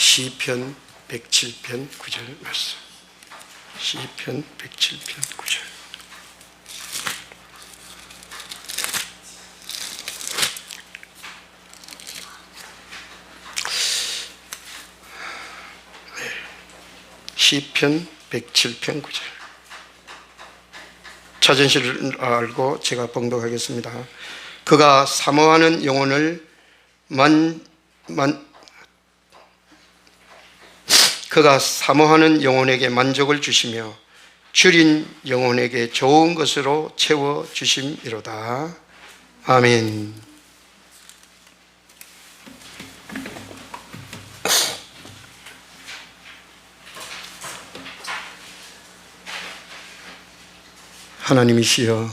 시편 107편 9절 말씀. 시편 107편 9절. 시편 107편 9절. 자전시를 알고 제가 봉독하겠습니다. 그가 사모하는 영혼을 그가 사모하는 영혼에게 만족을 주시며 줄인 영혼에게 좋은 것으로 채워 주심이로다. 아멘. 하나님이시여,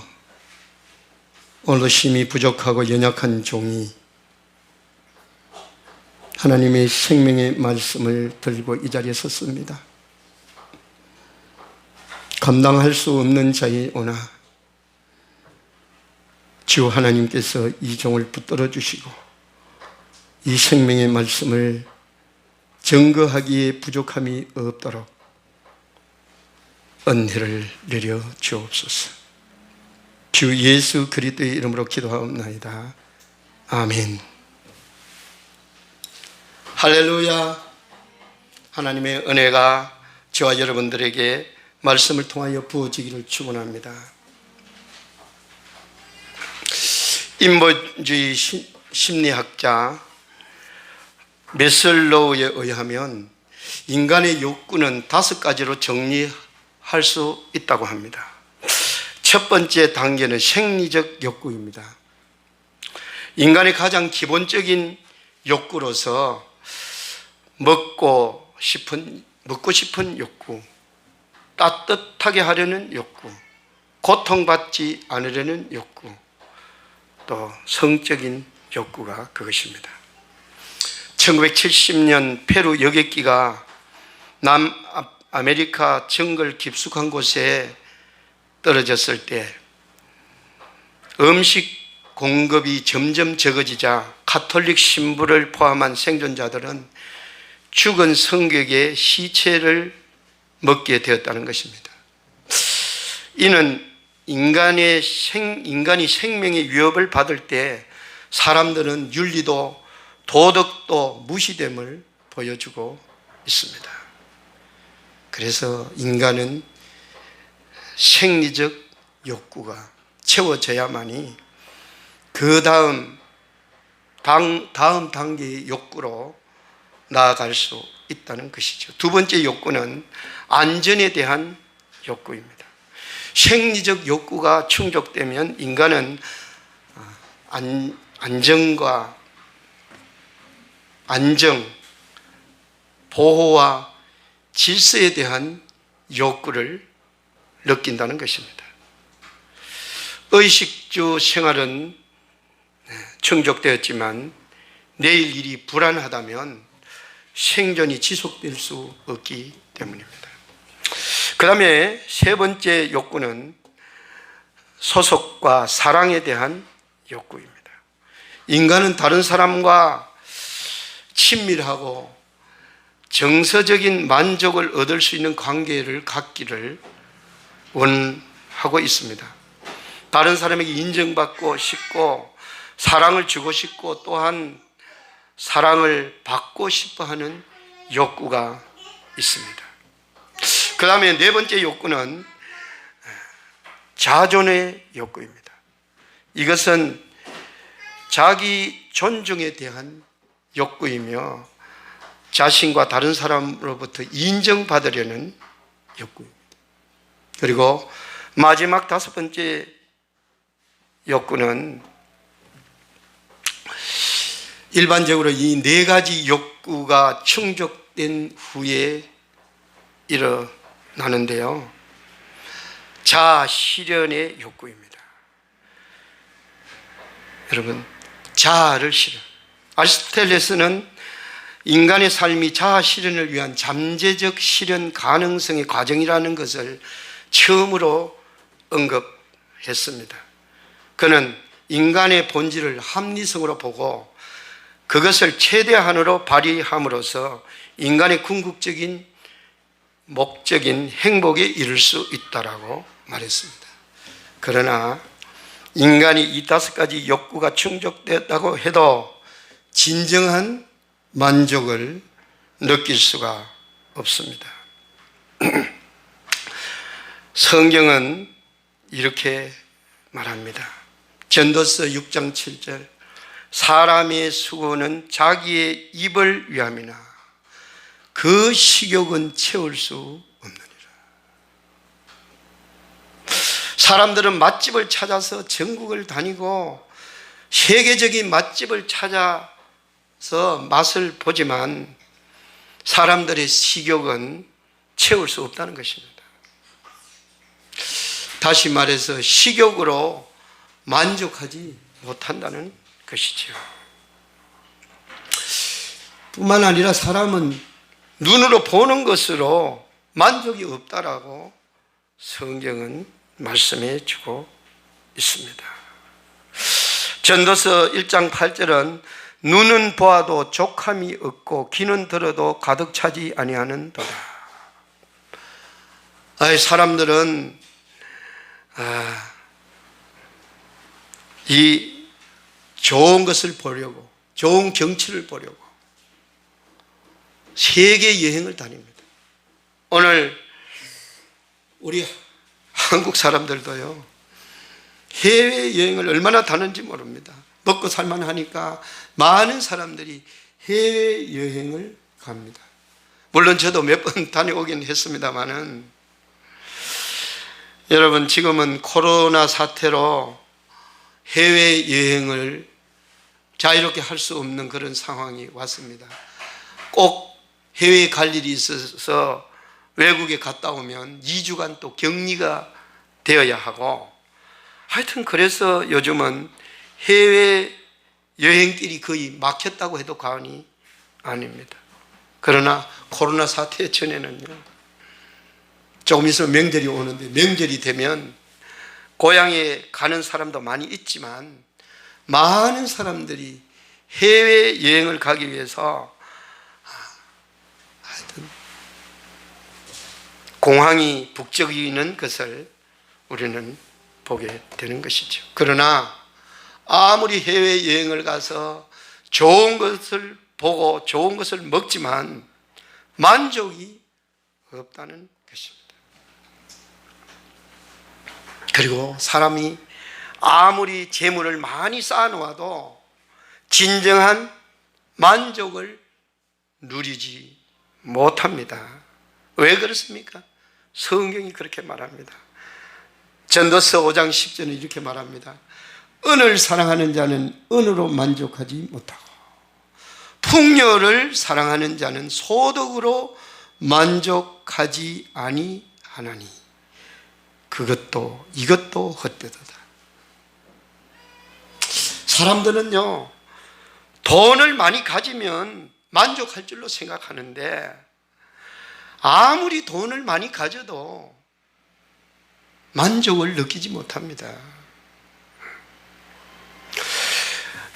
오늘도 힘이 부족하고 연약한 종이 하나님의 생명의 말씀을 들고 이 자리에 섰습니다. 감당할 수 없는 자이오나 주 하나님께서 이 종을 붙들어 주시고 이 생명의 말씀을 증거하기에 부족함이 없도록 은혜를 내려 주옵소서. 주 예수 그리스도의 이름으로 기도하옵나이다. 아멘. 할렐루야. 하나님의 은혜가 저와 여러분들에게 말씀을 통하여 부어지기를 축원합니다. 인본주의 심리학자 메슬로우에 의하면 인간의 욕구는 5가지로 정리할 수 있다고 합니다. 첫 번째 단계는 생리적 욕구입니다. 인간의 가장 기본적인 욕구로서 먹고 싶은 욕구, 따뜻하게 하려는 욕구, 고통받지 않으려는 욕구, 또 성적인 욕구가 그것입니다. 1970년 페루 여객기가 남아메리카 정글 깊숙한 곳에 떨어졌을 때 음식 공급이 점점 적어지자 가톨릭 신부를 포함한 생존자들은 죽은 성객의 시체를 먹게 되었다는 것입니다. 이는 인간이 생명의 위협을 받을 때 사람들은 윤리도 도덕도 무시됨을 보여주고 있습니다. 그래서 인간은 생리적 욕구가 채워져야만이 그 다음 단계의 욕구로 나아갈 수 있다는 것이죠. 두 번째 욕구는 안전에 대한 욕구입니다. 생리적 욕구가 충족되면 인간은 안정과 안정, 보호와 질서에 대한 욕구를 느낀다는 것입니다. 의식주 생활은 충족되었지만 내일 일이 불안하다면 생존이 지속될 수 없기 때문입니다. 그 다음에 세 번째 욕구는 소속과 사랑에 대한 욕구입니다. 인간은 다른 사람과 친밀하고 정서적인 만족을 얻을 수 있는 관계를 갖기를 원하고 있습니다. 다른 사람에게 인정받고 싶고 사랑을 주고 싶고 또한 사랑을 받고 싶어 하는 욕구가 있습니다. 그 다음에 네 번째 욕구는 자존의 욕구입니다. 이것은 자기 존중에 대한 욕구이며 자신과 다른 사람으로부터 인정받으려는 욕구입니다. 그리고 마지막 5번째 욕구는 일반적으로 이 4가지 욕구가 충족된 후에 일어나는데요. 자아 실현의 욕구입니다. 여러분, 자아를 실현. 아리스토텔레스는 인간의 삶이 자아 실현을 위한 잠재적 실현 가능성의 과정이라는 것을 처음으로 언급했습니다. 그는 인간의 본질을 합리성으로 보고 그것을 최대한으로 발휘함으로써 인간의 궁극적인 목적인 행복에 이를 수 있다라고 말했습니다. 그러나 인간이 이 5가지 욕구가 충족되었다고 해도 진정한 만족을 느낄 수가 없습니다. 성경은 이렇게 말합니다. 전도서 6장 7절, 사람의 수고는 자기의 입을 위함이나 그 식욕은 채울 수 없느니라. 사람들은 맛집을 찾아서 전국을 다니고 세계적인 맛집을 찾아서 맛을 보지만 사람들의 식욕은 채울 수 없다는 것입니다. 다시 말해서 식욕으로 만족하지 못한다는 것이죠. 뿐만 아니라 사람은 눈으로 보는 것으로 만족이 없다라고 성경은 말씀해 주고 있습니다. 전도서 1장 8절은 눈은 보아도 족함이 없고 귀는 들어도 가득 차지 아니하는도다. 사람들은 이 좋은 것을 보려고, 좋은 경치를 보려고 세계 여행을 다닙니다. 오늘 우리 한국 사람들도요, 해외여행을 얼마나 다는지 모릅니다. 먹고 살만 하니까 많은 사람들이 해외여행을 갑니다. 물론 저도 몇 번 다녀오긴 했습니다만은, 여러분, 지금은 코로나 사태로 해외여행을 자유롭게 할 수 없는 그런 상황이 왔습니다. 꼭 해외에 갈 일이 있어서 외국에 갔다 오면 2주간 또 격리가 되어야 하고, 하여튼 그래서 요즘은 해외 여행길이 거의 막혔다고 해도 과언이 아닙니다. 그러나 코로나 사태 전에는요, 조금 있으면 명절이 오는데, 명절이 되면 고향에 가는 사람도 많이 있지만 많은 사람들이 해외 여행을 가기 위해서 하여튼 공항이 북적이는 것을 우리는 보게 되는 것이죠. 그러나 아무리 해외여행을 가서 좋은 것을 보고 좋은 것을 먹지만 만족이 없다는 것입니다. 그리고 사람이 아무리 재물을 많이 쌓아놓아도 진정한 만족을 누리지 못합니다. 왜 그렇습니까? 성경이 그렇게 말합니다. 전도서 5장 10절에 이렇게 말합니다. 은을 사랑하는 자는 은으로 만족하지 못하고 풍요를 사랑하는 자는 소득으로 만족하지 아니하나니 그것도 이것도 헛되도다. 사람들은요, 돈을 많이 가지면 만족할 줄로 생각하는데 아무리 돈을 많이 가져도 만족을 느끼지 못합니다.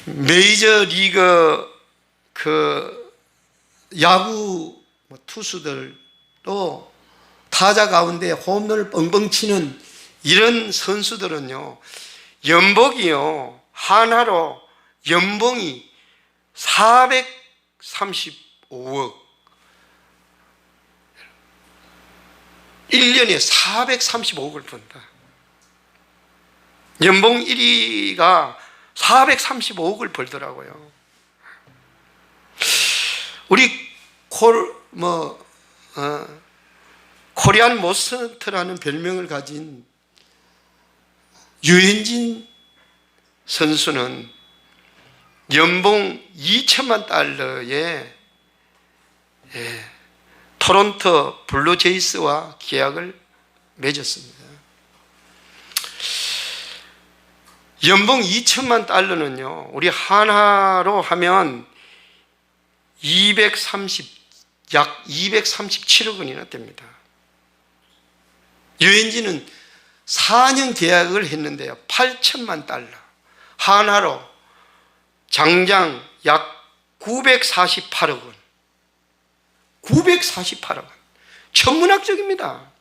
메이저리그 야구 투수들도 타자 가운데 홈런을 뻥뻥 치는 이런 선수들은요, 연봉이요, 하나로 연봉이 435억, 1년에 435억을 번다. 연봉 1위가 435억을 벌더라고요. 우리 코리안 모스트라는 별명을 가진 유현진 선수는 연봉 2천만 달러에 토론토 블루제이스와 계약을 맺었습니다. 연봉 2천만 달러는요, 우리 한화로 하면 약 237억 원이나 됩니다. 유현진은 4년 계약을 했는데요, 8천만 달러, 한화로 장장 약 948억 원. 948억 원. 천문학적입니다.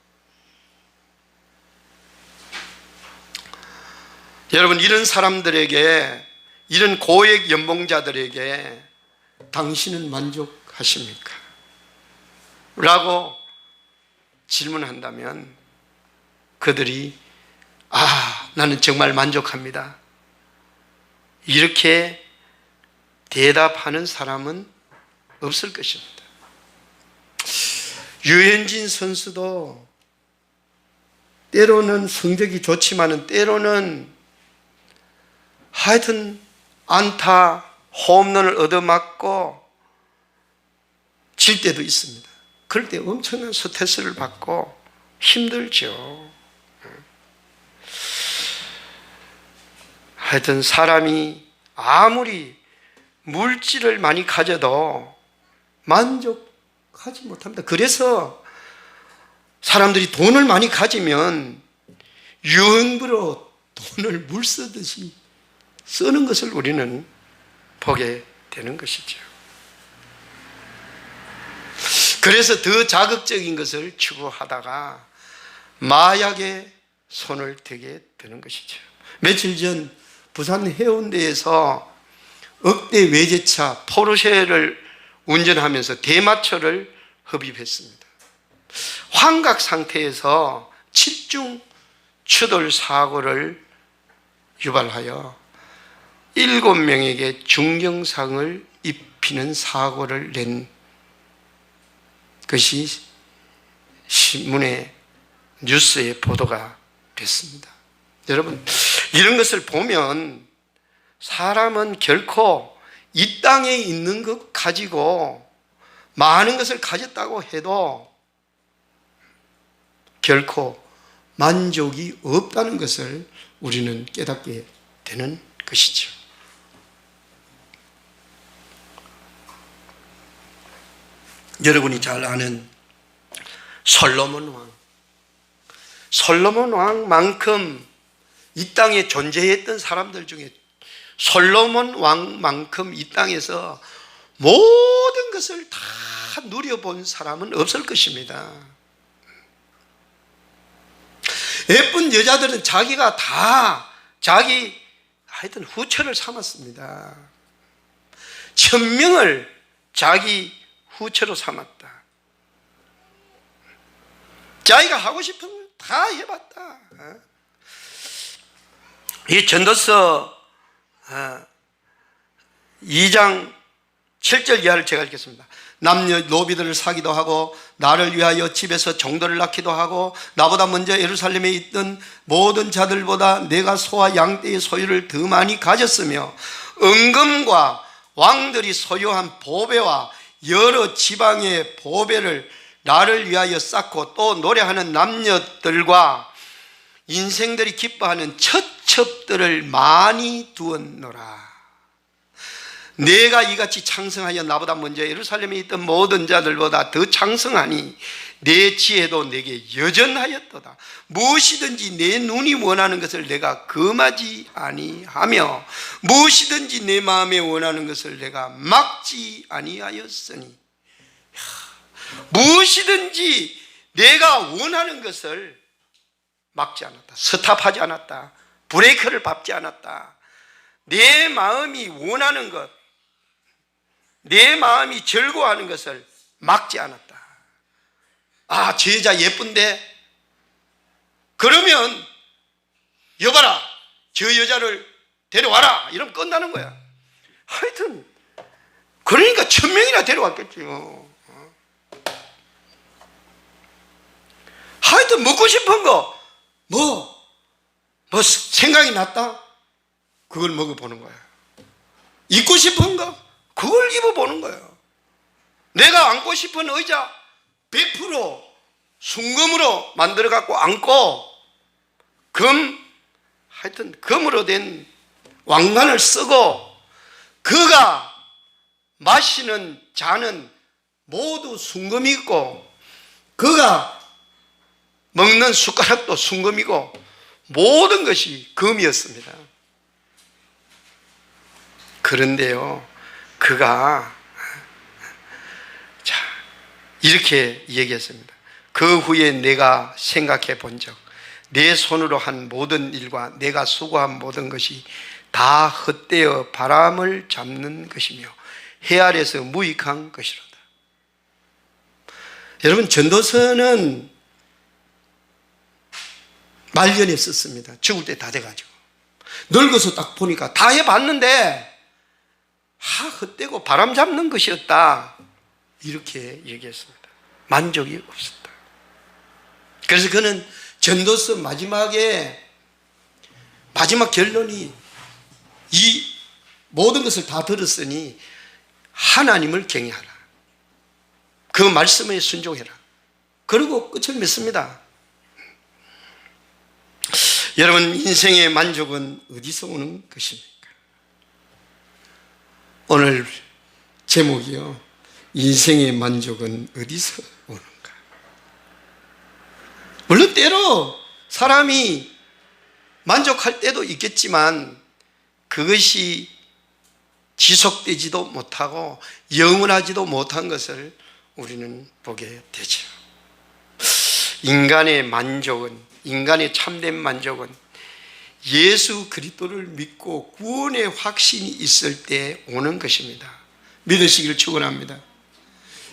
여러분, 이런 사람들에게, 이런 고액 연봉자들에게 당신은 만족하십니까? 라고 질문한다면 그들이 나는 정말 만족합니다, 이렇게 대답하는 사람은 없을 것입니다. 유현진 선수도 때로는 성적이 좋지만은 때로는 하여튼 안타, 홈런을 얻어맞고 질 때도 있습니다. 그럴 때 엄청난 스트레스를 받고 힘들죠. 하여튼 사람이 아무리 물질을 많이 가져도 만족하지 못합니다. 그래서 사람들이 돈을 많이 가지면 유흥부로 돈을 물 쓰듯이 쓰는 것을 우리는 보게 되는 것이죠. 그래서 더 자극적인 것을 추구하다가 마약에 손을 대게 되는 것이죠. 며칠 전 부산 해운대에서 억대 외제차 포르쉐를 운전하면서 대마초를 흡입했습니다. 환각 상태에서 7중 추돌 사고를 유발하여 7명에게 중경상을 입히는 사고를 낸 것이 신문에, 뉴스에 보도가 됐습니다. 여러분, 이런 것을 보면 사람은 결코 이 땅에 있는 것 가지고 많은 것을 가졌다고 해도 결코 만족이 없다는 것을 우리는 깨닫게 되는 것이죠. 여러분이 잘 아는 솔로몬 왕. 솔로몬 왕만큼 이 땅에 존재했던 사람들 중에 솔로몬 왕만큼 이 땅에서 모든 것을 다 누려본 사람은 없을 것입니다. 예쁜 여자들은 자기가 다 자기 하여튼 후처를 삼았습니다. 1000명을 자기 후처로 삼았다. 자기가 하고 싶은 걸 다 해봤다. 이 전도서 2장 7절 이하를 제가 읽겠습니다. 남녀 노비들을 사기도 하고 나를 위하여 집에서 종들을 낳기도 하고 나보다 먼저 예루살렘에 있던 모든 자들보다 내가 소와 양떼의 소유를 더 많이 가졌으며 은금과 왕들이 소유한 보배와 여러 지방의 보배를 나를 위하여 쌓고 또 노래하는 남녀들과 인생들이 기뻐하는 처첩들을 많이 두었노라. 내가 이같이 창성하여 나보다 먼저 예루살렘에 있던 모든 자들보다 더 창성하니 내 지혜도 내게 여전하였도다. 무엇이든지 내 눈이 원하는 것을 내가 금하지 아니하며 무엇이든지 내 마음에 원하는 것을 내가 막지 아니하였으니, 무엇이든지 내가 원하는 것을 막지 않았다. 스탑하지 않았다. 브레이크를 밟지 않았다. 내 마음이 원하는 것, 내 마음이 즐거워하는 것을 막지 않았다. 저 여자 예쁜데? 그러면 여봐라, 저 여자를 데려와라, 이러면 끝나는 거야. 하여튼 그러니까 1000명이나 데려왔겠지요. 하여튼 먹고 싶은 거 뭐 생각이 났다? 그걸 먹어보는 거야. 입고 싶은 거 그걸 입어보는 거예요. 내가 앉고 싶은 의자 100% 순금으로 만들어 갖고 앉고 하여튼 금으로 된 왕관을 쓰고 그가 마시는 잔은 모두 순금이 있고 그가 먹는 숟가락도 순금이고 모든 것이 금이었습니다. 그런데요, 그가 이렇게 얘기했습니다. 그 후에 내가 생각해 본 적, 내 손으로 한 모든 일과 내가 수고한 모든 것이 다 헛되어 바람을 잡는 것이며 해 아래서 무익한 것이로다. 여러분, 전도서는 말년에 썼습니다. 죽을 때 다 돼가지고. 늙어서 딱 보니까 다 해봤는데 헛되고 바람 잡는 것이었다, 이렇게 얘기했습니다. 만족이 없었다. 그래서 그는 전도서 마지막 결론이 이 모든 것을 다 들었으니 하나님을 경외하라, 그 말씀에 순종해라, 그리고 끝을 맺습니다. 여러분, 인생의 만족은 어디서 오는 것입니까? 오늘 제목이요, 인생의 만족은 어디서 오는가? 물론 때로 사람이 만족할 때도 있겠지만 그것이 지속되지도 못하고 영원하지도 못한 것을 우리는 보게 되죠. 인간의 만족은, 인간의 참된 만족은 예수 그리스도를 믿고 구원의 확신이 있을 때 오는 것입니다. 믿으시기를 축원합니다.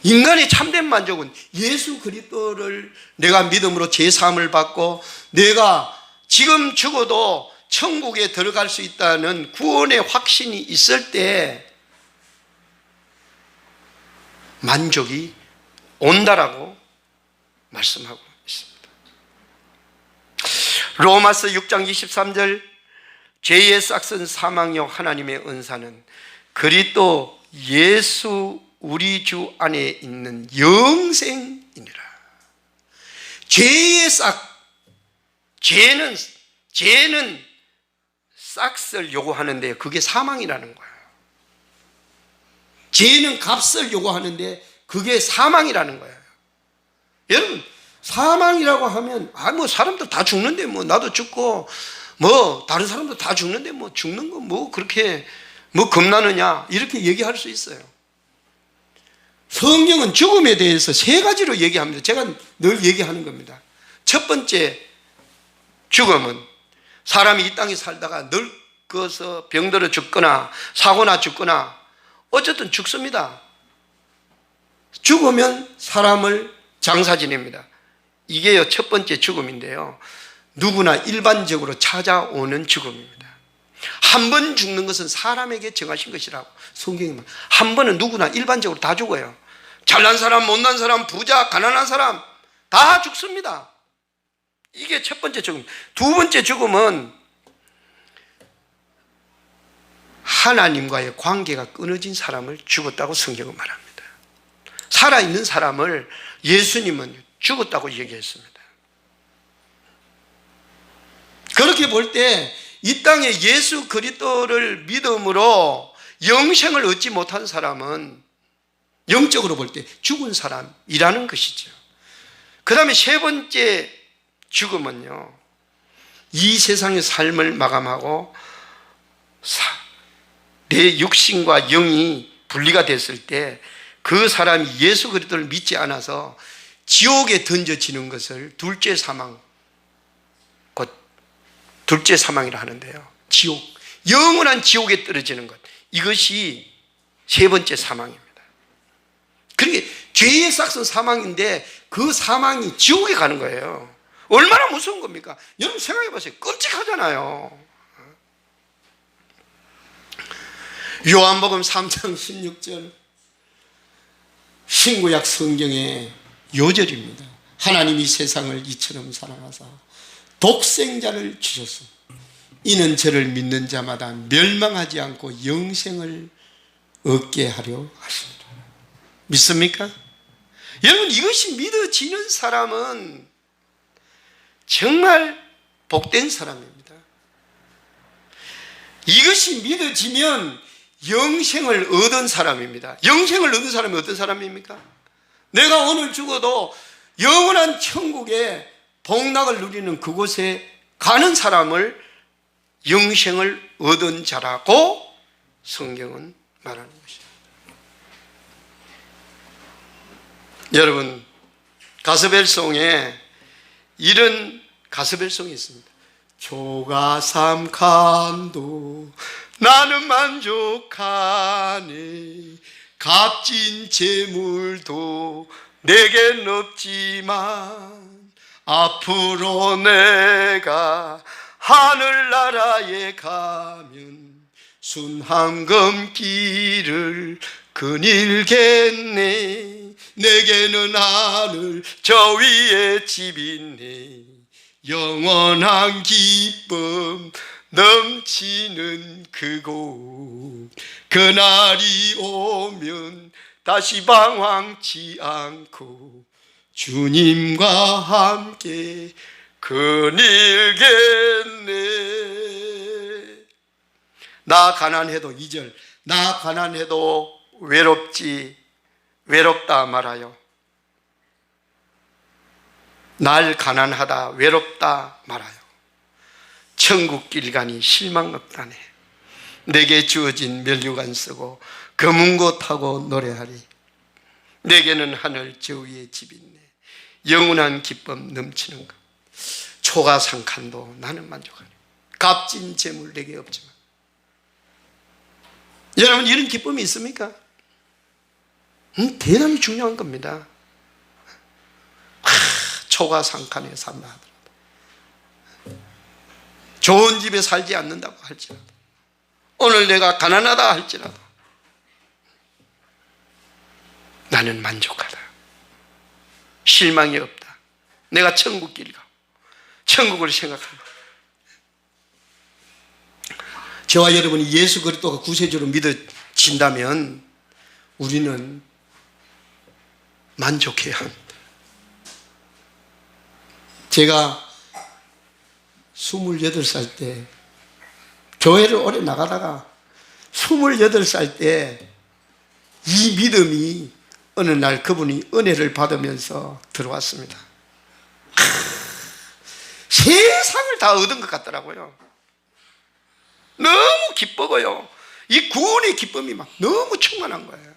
인간의 참된 만족은 예수 그리스도를 내가 믿음으로 제사함을 받고 내가 지금 죽어도 천국에 들어갈 수 있다는 구원의 확신이 있을 때 만족이 온다라고 말씀하고 있습니다. 로마서 6장 23절, 죄의 싹은 사망이요 하나님의 은사는 그리스도 예수 우리 주 안에 있는 영생이니라. 죄의 싹, 죄는 싹을 요구하는데 그게 사망이라는 거예요. 죄는 값을 요구하는데 그게 사망이라는 거예요. 여러분, 사망이라고 하면 뭐 사람들 다 죽는데 뭐 나도 죽고 뭐 다른 사람도 다 죽는데 뭐 죽는 거 뭐 그렇게 뭐 겁나느냐, 이렇게 얘기할 수 있어요. 성경은 죽음에 대해서 세 가지로 얘기합니다. 제가 늘 얘기하는 겁니다. 첫 번째, 죽음은 사람이 이 땅에 살다가 늙어서 병들어 죽거나 사고나 죽거나 어쨌든 죽습니다. 죽으면 사람을 장사 지냅니다. 이게 첫 번째 죽음인데요, 누구나 일반적으로 찾아오는 죽음입니다. 한 번 죽는 것은 사람에게 정하신 것이라고 성경이 말합니다. 한 번은 누구나 일반적으로 다 죽어요. 잘난 사람, 못난 사람, 부자, 가난한 사람 다 죽습니다. 이게 첫 번째 죽음. 두 번째 죽음은 하나님과의 관계가 끊어진 사람을 죽었다고 성경은 말합니다. 살아있는 사람을 예수님은 죽었다고 얘기했습니다. 그렇게 볼 때 이 땅에 예수 그리스도를 믿음으로 영생을 얻지 못한 사람은 영적으로 볼 때 죽은 사람이라는 것이죠. 그 다음에 세 번째 죽음은요, 이 세상의 삶을 마감하고 내 육신과 영이 분리가 됐을 때 그 사람이 예수 그리스도를 믿지 않아서 지옥에 던져지는 것을 둘째 사망, 곧 둘째 사망이라 하는데요, 지옥, 영원한 지옥에 떨어지는 것, 이것이 세 번째 사망입니다. 그러니까 죄의 싹은 사망인데 그 사망이 지옥에 가는 거예요. 얼마나 무서운 겁니까? 여러분 생각해 보세요. 끔찍하잖아요. 요한복음 3장 16절, 신구약 성경의 요절입니다. 하나님이 세상을 이처럼 사랑하사 독생자를 주셨소. 이는 저를 믿는 자마다 멸망하지 않고 영생을 얻게 하려 하십니다. 믿습니까? 여러분, 이것이 믿어지는 사람은 정말 복된 사람입니다. 이것이 믿어지면 영생을 얻은 사람입니다. 영생을 얻은 사람이 어떤 사람입니까? 내가 오늘 죽어도 영원한 천국에 복락을 누리는 그곳에 가는 사람을 영생을 얻은 자라고 성경은 말하는 것입니다. 여러분, 가스벨송에 이런 가스벨송이 있습니다. 조가삼간도 나는 만족하네. 값진 재물도 내겐 없지만 앞으로 내가 하늘나라에 가면 순항금 길을 거닐겠네. 내게는 하늘 저 위에 집이 있네. 영원한 기쁨 넘치는 그곳. 그날이 오면 다시 방황치 않고 주님과 함께 거닐겠네. 나 가난해도 2절, 나 가난해도 외롭다 말아요. 날 가난하다 외롭다 말아요. 천국 길가니 실망 없다네. 내게 주어진 면류관 쓰고 검은고 타고 노래하리. 내게는 하늘 저 위에 집이 있네. 영원한 기쁨 넘치는 것. 초가상칸도 나는 만족하네. 값진 재물 내게 없지만. 여러분, 이런 기쁨이 있습니까? 대단히 중요한 겁니다. 초가상칸에 산다 하더라도, 좋은 집에 살지 않는다고 할지라도, 오늘 내가 가난하다 할지라도 나는 만족하다. 실망이 없다. 내가 천국 길 가. 천국을 생각한다. 저와 여러분이 예수 그리스도가 구세주로 믿어진다면 우리는 만족해야 합니다. 제가 28살 때 교회를 오래 나가다가 28살 때 이 믿음이 어느 날 그분이 은혜를 받으면서 들어왔습니다. 세상을 다 얻은 것 같더라고요. 너무 기쁘고요. 이 구원의 기쁨이 막 너무 충만한 거예요.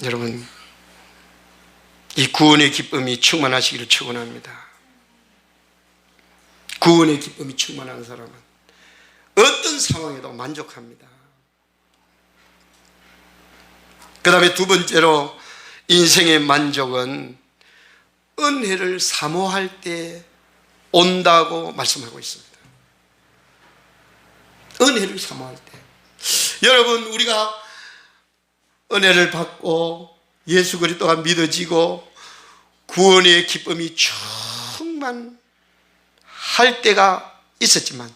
여러분, 이 구원의 기쁨이 충만하시기를 축원합니다. 구원의 기쁨이 충만한 사람은 어떤 상황에도 만족합니다. 그 다음에 두 번째로 인생의 만족은 은혜를 사모할 때 온다고 말씀하고 있습니다. 은혜를 사모할 때. 여러분, 우리가 은혜를 받고 예수 그리스도가 믿어지고 구원의 기쁨이 충만할 때가 있었지만,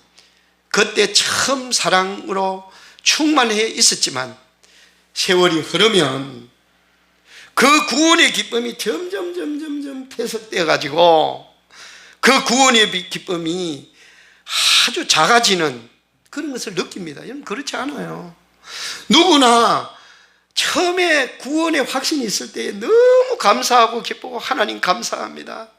그때 처음 사랑으로 충만해 있었지만 세월이 흐르면 그 구원의 기쁨이 점점 퇴색되어 가지고 그 구원의 기쁨이 아주 작아지는 그런 것을 느낍니다. 여러분, 그렇지 않아요. 누구나 처음에 구원의 확신이 있을 때 너무 감사하고 기쁘고 하나님 감사합니다.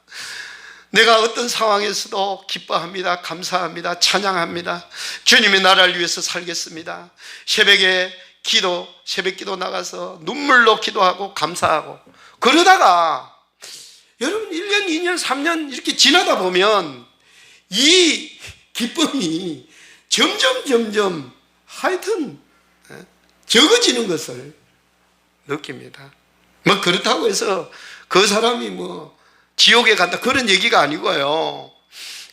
내가 어떤 상황에서도 기뻐합니다. 감사합니다. 찬양합니다. 주님의 나라를 위해서 살겠습니다. 새벽 기도 나가서 눈물로 기도하고 감사하고, 그러다가 여러분 1년, 2년, 3년 이렇게 지나다 보면 이 기쁨이 점점 하여튼 적어지는 것을 느낍니다. 뭐 그렇다고 해서 그 사람이 뭐 지옥에 간다 그런 얘기가 아니고요.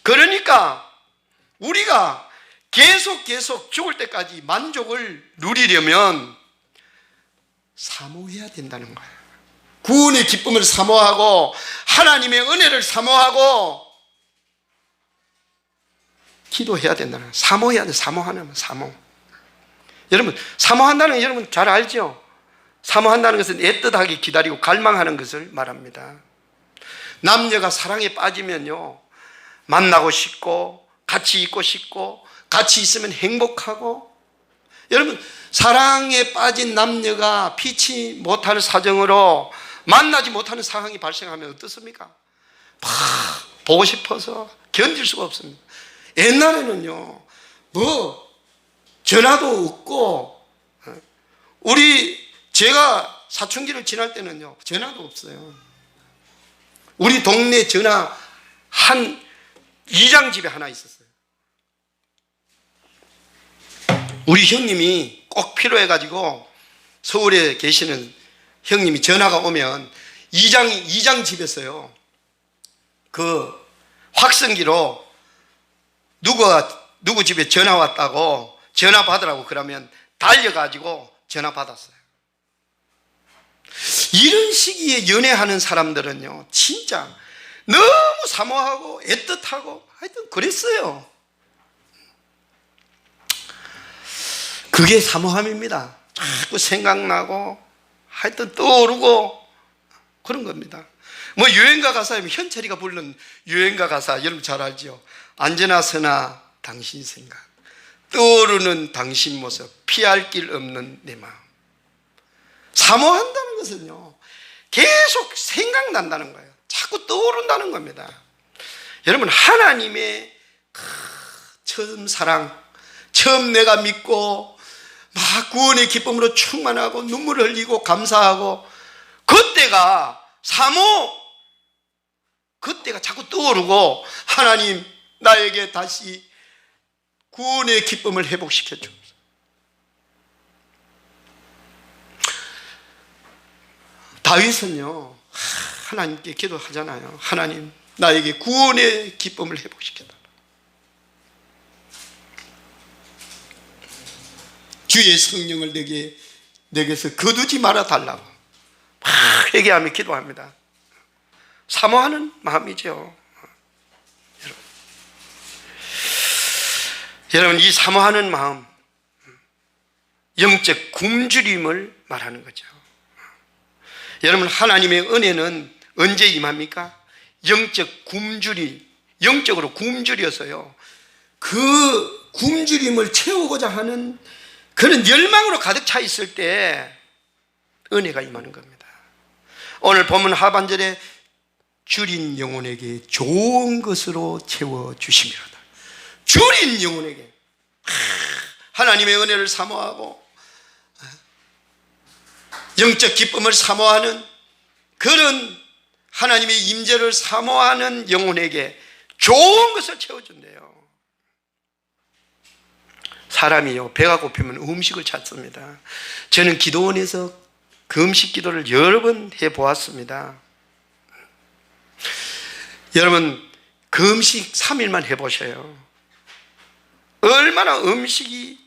그러니까 우리가 계속 죽을 때까지 만족을 누리려면 사모해야 된다는 거예요. 구원의 기쁨을 사모하고 하나님의 은혜를 사모하고 기도해야 된다는 거예요. 사모해야 돼. 사모하는 사모. 여러분, 사모한다는 건 여러분 잘 알죠? 사모한다는 것은 애틋하게 기다리고 갈망하는 것을 말합니다. 남녀가 사랑에 빠지면요, 만나고 싶고 같이 있고 싶고 같이 있으면 행복하고. 여러분, 사랑에 빠진 남녀가 피치 못할 사정으로 만나지 못하는 상황이 발생하면 어떻습니까? 막 보고 싶어서 견딜 수가 없습니다. 옛날에는요, 전화도 없고, 제가 사춘기를 지날 때는요, 전화도 없어요. 우리 동네 전화 한 2장 집에 하나 있었어요. 우리 형님이 꼭 필요해가지고 서울에 계시는 형님이 전화가 오면 2장 집에서요, 그 확성기로 누구 집에 전화 왔다고 전화 받으라고 그러면 달려가지고 전화 받았어요. 이런 시기에 연애하는 사람들은요, 진짜 너무 사모하고 애틋하고 하여튼 그랬어요. 그게 사모함입니다. 자꾸 생각나고 하여튼 떠오르고 그런 겁니다. 뭐 유행가 가사면 현철이가 부르는 유행가 가사 여러분 잘 알죠? 언제나 서나 당신 생각, 떠오르는 당신 모습, 피할 길 없는 내 마음. 사모한다는 것은요, 계속 생각난다는 거예요. 자꾸 떠오른다는 겁니다. 여러분, 하나님의 처음 사랑, 처음 내가 믿고 막 구원의 기쁨으로 충만하고 눈물을 흘리고 감사하고, 그때가 그때가 자꾸 떠오르고, 하나님 나에게 다시 구원의 기쁨을 회복시켜 주옵소서. 다윗은요, 하나님께 기도하잖아요. 하나님 나에게 구원의 기쁨을 회복시켜달라. 주의 성령을 내게서 거두지 말아 달라고 회개하며 기도합니다. 사모하는 마음이죠. 여러분, 이 사모하는 마음, 영적 굶주림을 말하는 거죠. 여러분, 하나님의 은혜는 언제 임합니까? 영적으로 굶주려서요, 그 굶주림을 채우고자 하는 그런 열망으로 가득 차 있을 때 은혜가 임하는 겁니다. 오늘 본문 하반절에 줄인 영혼에게 좋은 것으로 채워주심이로다. 줄인 영혼에게 하나님의 은혜를 사모하고 영적 기쁨을 사모하는, 그런 하나님의 임재를 사모하는 영혼에게 좋은 것을 채워준대요. 사람이요, 배가 고프면 음식을 찾습니다. 저는 기도원에서 그 음식 기도를 여러 번 해보았습니다. 여러분, 그 음식 3일만 해보셔요. 얼마나 음식이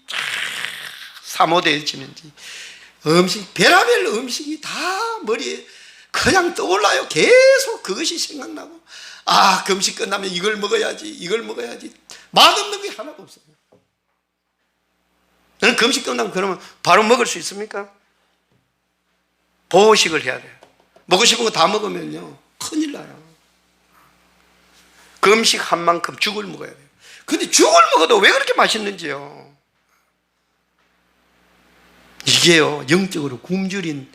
사모되어지는지. 별의별 음식이 다 머리에 그냥 떠올라요. 계속 그것이 생각나고, 그 음식 끝나면 이걸 먹어야지. 맛없는 게 하나도 없어요. 너는 그 음식 끝나면 그러면 바로 먹을 수 있습니까? 보식을 해야 돼요. 먹고 싶은 거 다 먹으면요, 큰일 나요. 그 음식 한 만큼 죽을 먹어야 돼요. 근데 죽을 먹어도 왜 그렇게 맛있는지요? 이게요, 영적으로 굶주린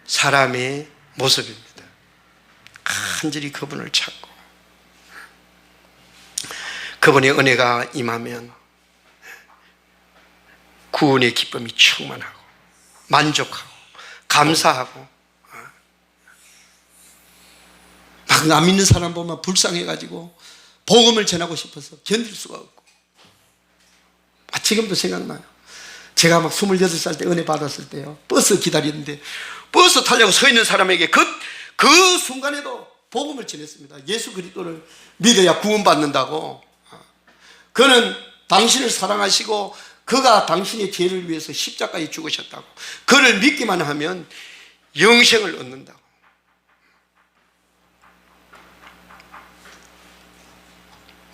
사람의 모습입니다. 간절히 그분을 찾고, 그분의 은혜가 임하면 구원의 기쁨이 충만하고 만족하고 감사하고, 막 남 믿는 사람 보면 불쌍해가지고 복음을 전하고 싶어서 견딜 수가 없고. 지금도 생각나요. 제가 막 28살 때 은혜 받았을 때요, 버스 기다리는데 버스 타려고 서 있는 사람에게 그 순간에도 복음을 전했습니다. 예수 그리스도를 믿어야 구원받는다고. 그는 당신을 사랑하시고 그가 당신의 죄를 위해서 십자가에 죽으셨다고. 그를 믿기만 하면 영생을 얻는다고.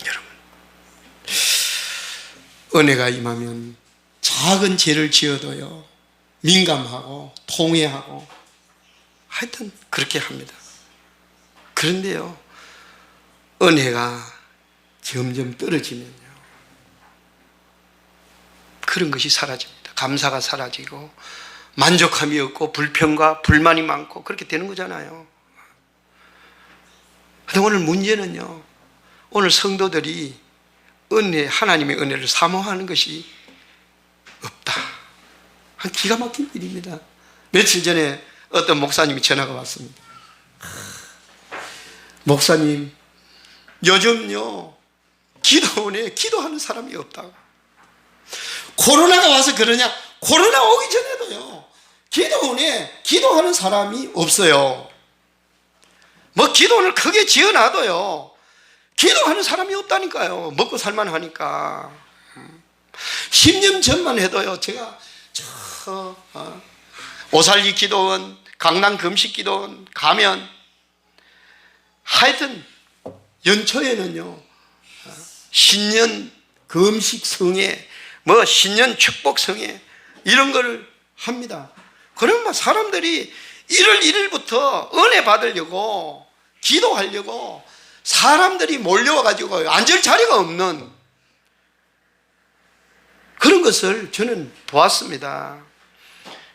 여러분, 은혜가 임하면 작은 죄를 지어도요, 민감하고 통회하고 하여튼 그렇게 합니다. 그런데요, 은혜가 점점 떨어지면요, 그런 것이 사라집니다. 감사가 사라지고 만족함이 없고 불평과 불만이 많고 그렇게 되는 거잖아요. 근데 오늘 문제는요, 오늘 성도들이 하나님의 은혜를 사모하는 것이 기가 막힌 일입니다. 며칠 전에 어떤 목사님이 전화가 왔습니다. 목사님, 요즘요 기도원에 기도하는 사람이 없다고. 코로나가 와서 그러냐? 코로나 오기 전에도요 기도원에 기도하는 사람이 없어요. 뭐 기도원을 크게 지어놔도요 기도하는 사람이 없다니까요. 먹고 살만하니까. 10년 전만 해도요 제가 오살리 기도원, 강남 금식 기도원 가면 하여튼 연초에는요 신년 금식 성회, 뭐 신년 축복 성회 이런 걸 합니다. 그러면 사람들이 1월 1일부터 은혜 받으려고 기도하려고 사람들이 몰려와가지고 앉을 자리가 없는 그런 것을 저는 보았습니다.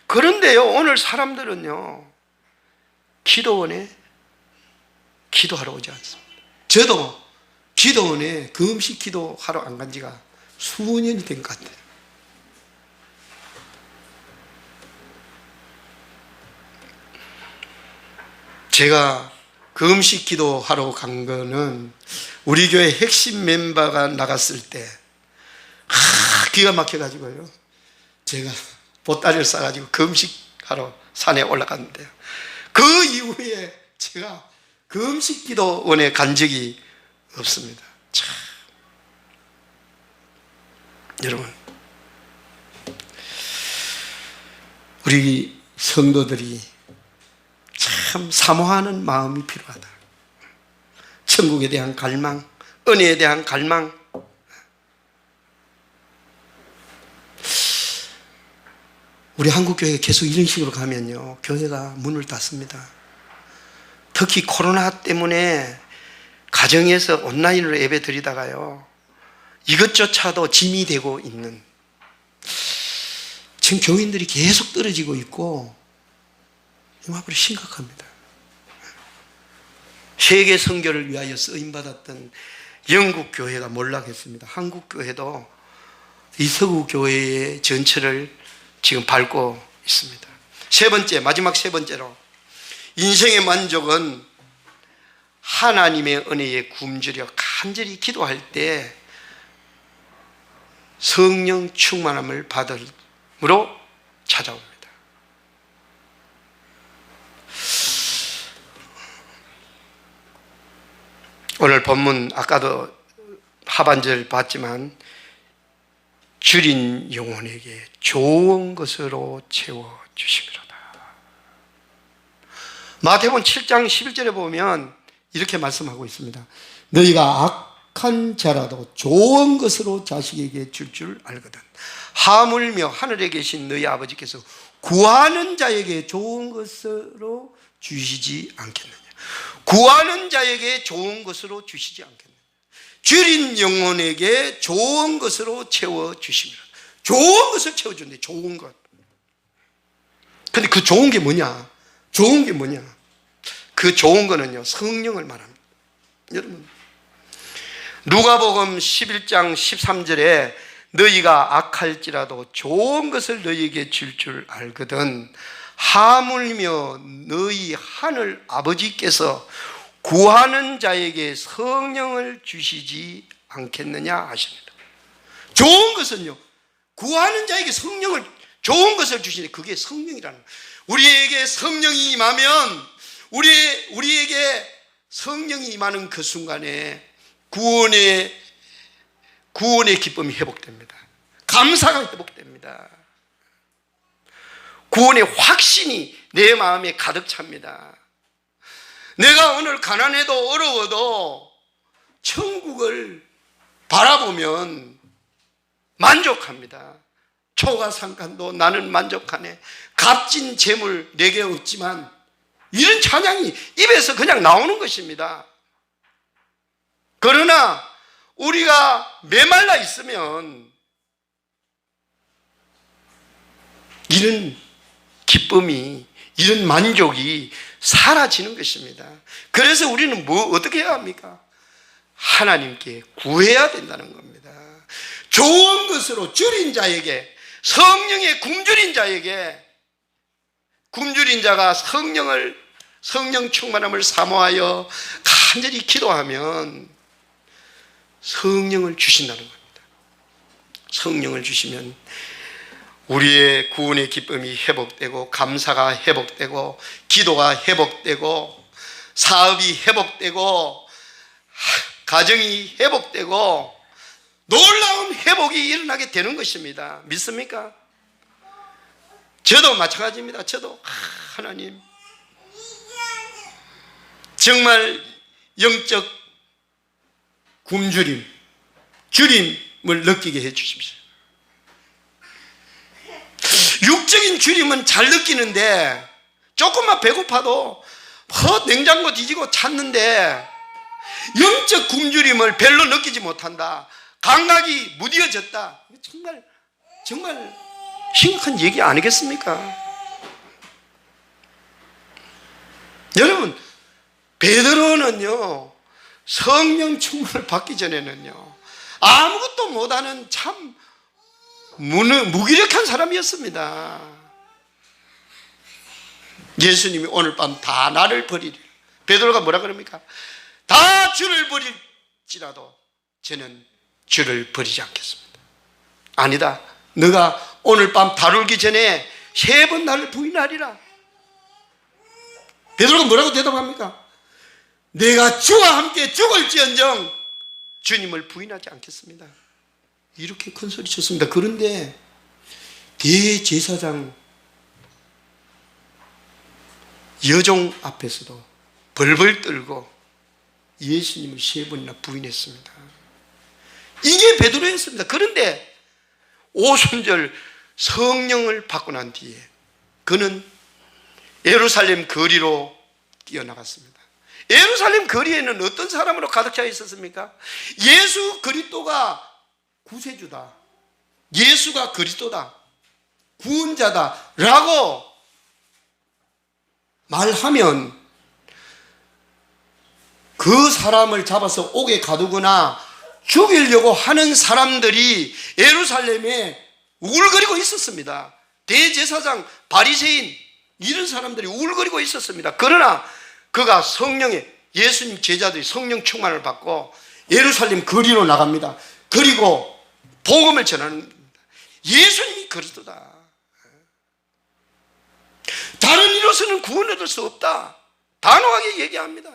그런데요 오늘 사람들은요 기도원에 기도하러 오지 않습니다. 저도 기도원에 금식 기도하러 안 간 지가 수년이 된 것 같아요. 제가 금식 기도하러 간 거는 우리 교회 핵심 멤버가 나갔을 때 기가 막혀가지고요 제가 보따리를 싸가지고 금식하러 산에 올라갔는데요 그 이후에 제가 금식 기도원에 간 적이 없습니다. 참. 여러분 우리 성도들이 참 사모하는 마음이 필요하다. 천국에 대한 갈망, 은혜에 대한 갈망. 우리 한국교회가 계속 이런 식으로 가면요 교회가 문을 닫습니다. 특히 코로나 때문에 가정에서 온라인으로 예배 드리다가요 이것조차도 짐이 되고 있는 지금 교인들이 계속 떨어지고 있고 앞으로 심각합니다. 세계 선교를 위하여 쓰임받았던 영국 교회가 몰락했습니다. 한국 교회도 이 서구 교회의 전철을 지금 밟고 있습니다. 세 번째, 마지막 세 번째로 인생의 만족은 하나님의 은혜에 굶주려 간절히 기도할 때 성령 충만함을 받음으로 찾아옵니다. 오늘 본문 아까도 하반절 봤지만 줄인 영혼에게 좋은 것으로 채워주시리로다. 마태복음 7장 11절에 보면 이렇게 말씀하고 있습니다. 너희가 악한 자라도 좋은 것으로 자식에게 줄 알거든 하물며 하늘에 계신 너희 아버지께서 구하는 자에게 좋은 것으로 주시지 않겠느냐. 구하는 자에게 좋은 것으로 주시지 않겠느냐. 줄인 영혼에게 좋은 것으로 채워주십니다. 좋은 것을 채워준대. 좋은 것. 근데 그 좋은 게 뭐냐? 좋은 게 뭐냐? 그 좋은 거는요 성령을 말합니다. 여러분 누가복음 11장 13절에 너희가 악할지라도 좋은 것을 너희에게 줄 알거든 하물며 너희 하늘 아버지께서 구하는 자에게 성령을 주시지 않겠느냐 하십니다. 좋은 것은요 구하는 자에게 성령을 좋은 것을 주시니 그게 성령이라는 거예요. 우리에게 성령이 임하면 우리에게 성령이 임하는 그 순간에 구원의 기쁨이 회복됩니다. 감사가 회복됩니다. 구원의 확신이 내 마음에 가득 찹니다. 내가 오늘 가난해도 어려워도 천국을 바라보면 만족합니다. 초가상간도 나는 만족하네. 값진 재물 내게 없지만 이런 찬양이 입에서 그냥 나오는 것입니다. 그러나 우리가 메말라 있으면 이런 기쁨이, 이런 만족이 사라지는 것입니다. 그래서 우리는 어떻게 해야 합니까? 하나님께 구해야 된다는 겁니다. 좋은 것으로 줄인 자에게 성령의 굶주린 자에게, 굶주린 자가 성령 충만함을 사모하여 간절히 기도하면 성령을 주신다는 겁니다. 성령을 주시면 우리의 구원의 기쁨이 회복되고, 감사가 회복되고, 기도가 회복되고, 사업이 회복되고, 가정이 회복되고, 놀라운 회복이 일어나게 되는 것입니다. 믿습니까? 저도 마찬가지입니다. 저도 하나님 정말 영적 굶주림, 주림을 느끼게 해 주십시오. 육적인 주림은 잘 느끼는데, 조금만 배고파도 냉장고 뒤지고 찾는데, 영적 굶주림을 별로 느끼지 못한다, 감각이 무뎌졌다, 정말 심각한 얘기 아니겠습니까? 여러분, 베드로는요, 성령 충만을 받기 전에는요, 아무것도 못하는 참 무기력한 사람이었습니다. 예수님이 오늘 밤 다 나를 버리리. 베드로가 뭐라 그럽니까? 다 주를 버릴지라도 저는 주를 버리지 않겠습니다. 아니다, 너가 오늘 밤 다루기 전에 3번 나를 부인하리라. 베드로가 뭐라고 대답합니까? 내가 주와 함께 죽을지언정 주님을 부인하지 않겠습니다. 이렇게 큰 소리 쳤습니다. 그런데 대제사장 여종 앞에서도 벌벌 떨고 예수님을 3번이나 부인했습니다. 이게 베드로였습니다. 그런데 오순절 성령을 받고 난 뒤에 그는 예루살렘 거리로 뛰어나갔습니다. 예루살렘 거리에는 어떤 사람으로 가득 차 있었습니까? 예수 그리스도가 구세주다, 예수가 그리스도다, 구원자다 라고 말하면 그 사람을 잡아서 옥에 가두거나 죽이려고 하는 사람들이 예루살렘에 우글거리고 있었습니다. 대제사장, 바리새인 이런 사람들이 우글거리고 있었습니다. 그러나 그가 예수님 제자들이 성령 충만을 받고 예루살렘 거리로 나갑니다. 그리고 복음을 전하는 겁니다. 예수님이 그리스도다, 다른 이로서는 구원을 얻을 수 없다, 단호하게 얘기합니다.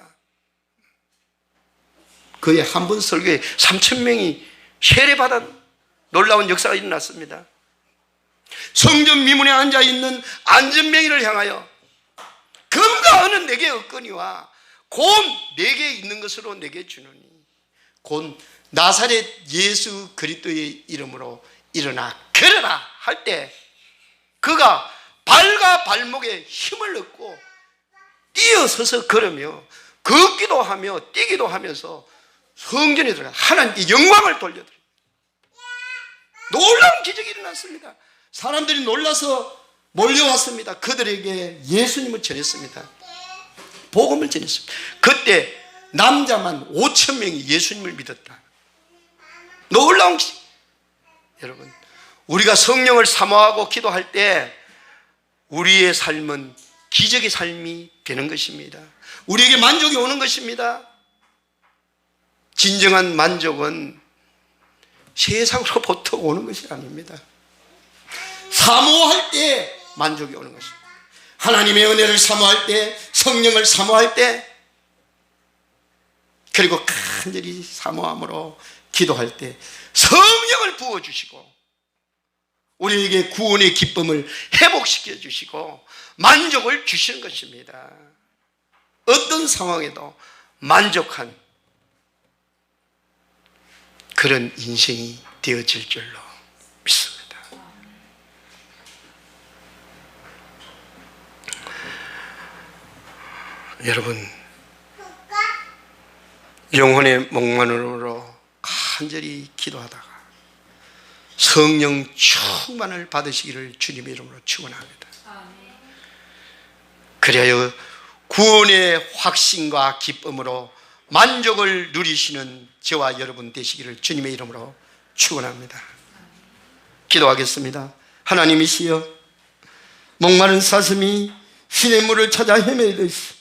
그의 한 번 설교에 3,000명이 세례받은 놀라운 역사가 일어났습니다. 성전 미문에 앉아있는 안전뱅이를 향하여 금과 은은 내게 없거니와 곧 내게 있는 것으로 내게 주노니 곧 나사렛 예수 그리스도의 이름으로 일어나 걸어라 할 때 그가 발과 발목에 힘을 얻고 뛰어서서 걸으며 걷기도 하며 뛰기도 하면서 성전에 들어가 하나님께 영광을 돌려드립니다. 놀라운 기적이 일어났습니다. 사람들이 놀라서 몰려왔습니다. 그들에게 예수님을 전했습니다. 복음을 전했습니다. 그때 남자만 5,000명이 예수님을 믿었다. 놀라운 기적. 여러분, 우리가 성령을 사모하고 기도할 때 우리의 삶은 기적의 삶이 되는 것입니다. 우리에게 만족이 오는 것입니다. 진정한 만족은 세상으로부터 오는 것이 아닙니다. 사모할 때 만족이 오는 것입니다. 하나님의 은혜를 사모할 때, 성령을 사모할 때, 그리고 간절히 사모함으로 기도할 때 성령을 부어주시고 우리에게 구원의 기쁨을 회복시켜 주시고 만족을 주시는 것입니다. 어떤 상황에도 만족한 그런 인생이 되어질 줄로 믿습니다. 여러분, 영혼의 목마름으로 간절히 기도하다가 성령 충만을 받으시기를 주님의 이름으로 축원합니다. 그리하여 구원의 확신과 기쁨으로 만족을 누리시는 저와 여러분 되시기를 주님의 이름으로 축원합니다. 기도하겠습니다. 하나님이시여, 목마른 사슴이 시냇물을 찾아 헤매듯이